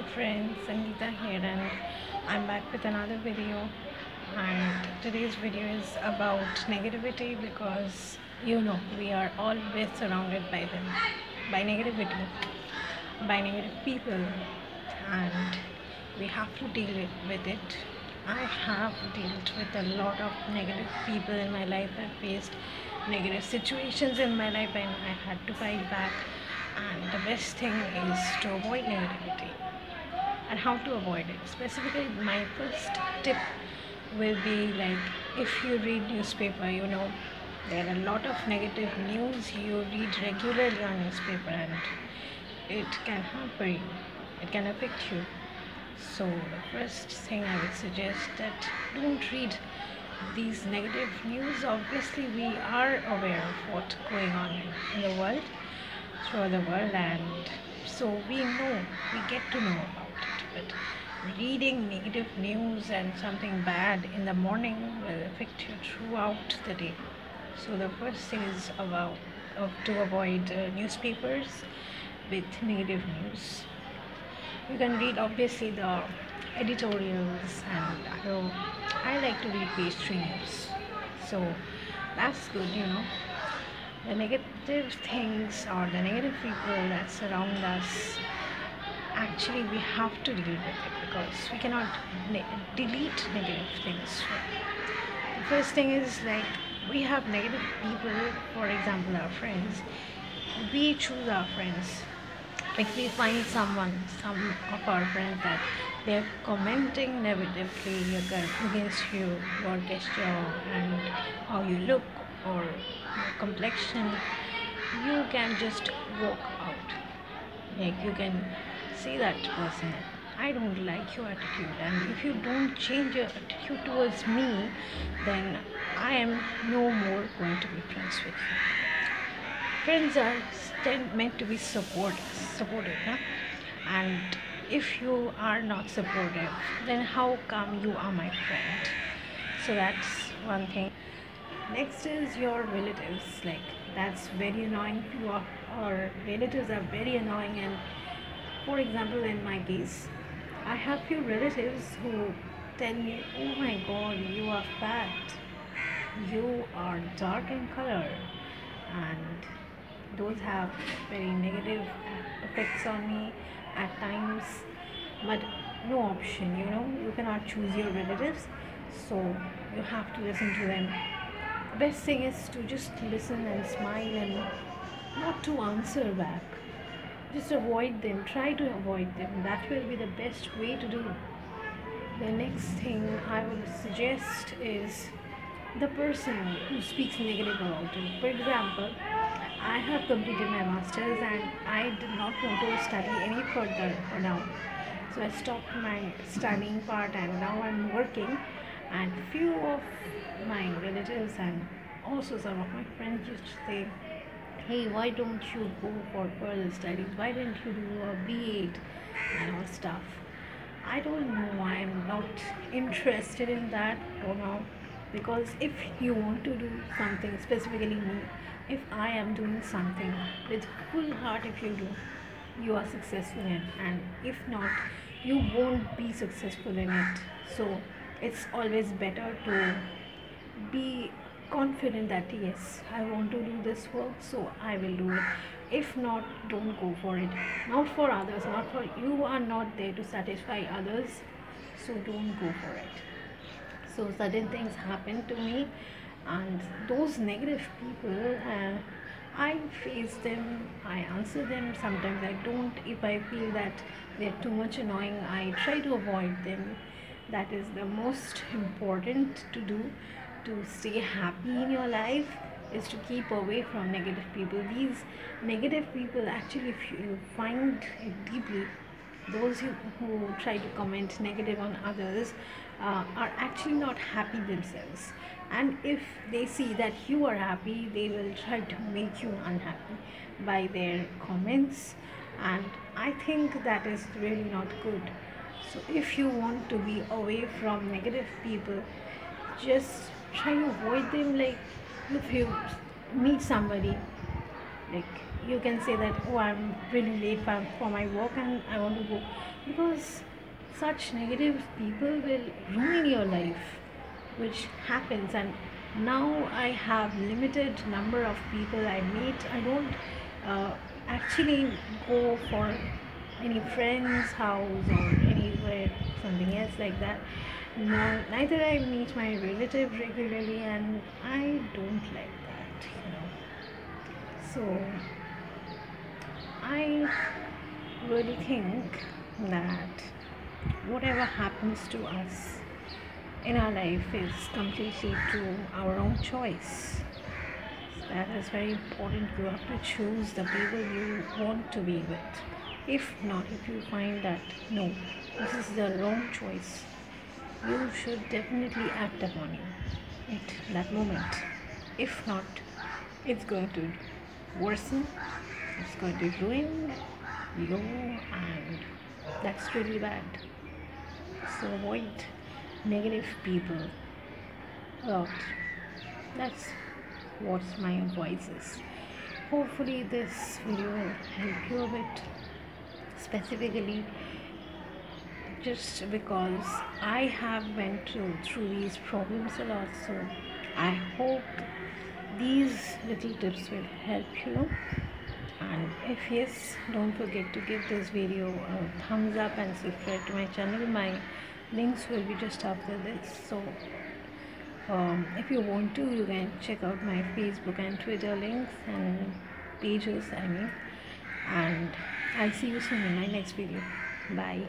Hi friends, Sangeeta here and I'm back with another video, and today's video is about negativity because we are always surrounded by them, by negativity, by negative people, and we have to deal with it. I have dealt with a lot of negative people in my life. I faced negative situations in my life and I had to fight back. And the best thing is to avoid negativity. And how to avoid it? Specifically, my first tip will be like, if you read newspaper, there are a lot of negative news you read regularly on newspaper, and it can hamper you, it can affect you. So the first thing I would suggest that don't read these negative news. Obviously we are aware of what's going on in the world, throughout the world, and so we get to know about it. But reading negative news and something bad in the morning will affect you throughout the day. So the first thing is to avoid newspapers with negative news. You can read obviously the editorials, and I like to read page 3 news, so that's good. The negative things or the negative people that surround us, actually we have to deal with it because we cannot delete negative things. The first thing is, like, we have negative people, for example our friends. We choose our friends. If we find some of our friends that they're commenting negatively against you, your gesture and how you look or your complexion, you can just walk out. Like, you can see that person, I don't like your attitude, and if you don't change your attitude towards me, then I am no more going to be friends with you. Friends are meant to be supportive, huh? And if you are not supportive, then how come you are my friend? So that's one thing. Next is your relatives. Like, that's very annoying. Or relatives are very annoying. And for example, in my case, I have few relatives who tell me, oh my god, you are fat, you are dark in color, and those have very negative effects on me at times. But no option, you cannot choose your relatives, so you have to listen to them. The best thing is to just listen and smile and not to answer back. Just avoid them, try to avoid them. That will be the best way to do. The next thing I will suggest is the person who speaks negative about you. For example, I have completed my masters and I did not want to study any further for now. So I stopped my studying part and now I'm working. And few of my relatives and also some of my friends used to say, hey, why don't you go for further studies? Why didn't you do a B.Ed and all stuff? I don't know why I'm not interested in that. Don't know. Because if you want to do something, specifically me, if I am doing something with full heart, if you do, you are successful in it, and if not, you won't be successful in it. So it's always better to be confident that yes, I want to do this work, so I will do it. If not, don't go for it. Not for others, not for you are not there to satisfy others, so don't go for it. So certain things happen to me, and those negative people, I face them, I answer them. Sometimes I don't. If I feel that they're too much annoying, I try to avoid them. That is the most important to do to stay happy in your life, is to keep away from negative people. These negative people, actually, if you find it deeply, those who try to comment negative on others are actually not happy themselves, and if they see that you are happy, they will try to make you unhappy by their comments, and I think that is really not good. So if you want to be away from negative people, just try to avoid them. Like, if you meet somebody, Like, you can say that, oh, I'm really late for my work and I want to go, because such negative people will ruin your life, which happens. And now I have limited number of people I meet. I don't actually go for any friend's house or anywhere something else like that. No, neither I meet my relative regularly, and I don't like that. So I really think that whatever happens to us in our life is completely to our own choice. That is very important. You have to choose the people you want to be with. If not, if you find that no, this is the wrong choice, you should definitely act upon it at that moment. If not, it's going to worsen, it's going to ruin you, and that's really bad. So avoid negative people a lot. That's what my advice is. Hopefully this video will help you a bit, specifically just because I have went through these problems a lot. So I hope these little tips will help you. And if yes, don't forget to give this video a thumbs up and subscribe to my channel. My links will be just after this. So if you want to, you can check out my Facebook and Twitter links and pages, I mean. And I'll see you soon in my next video. Bye.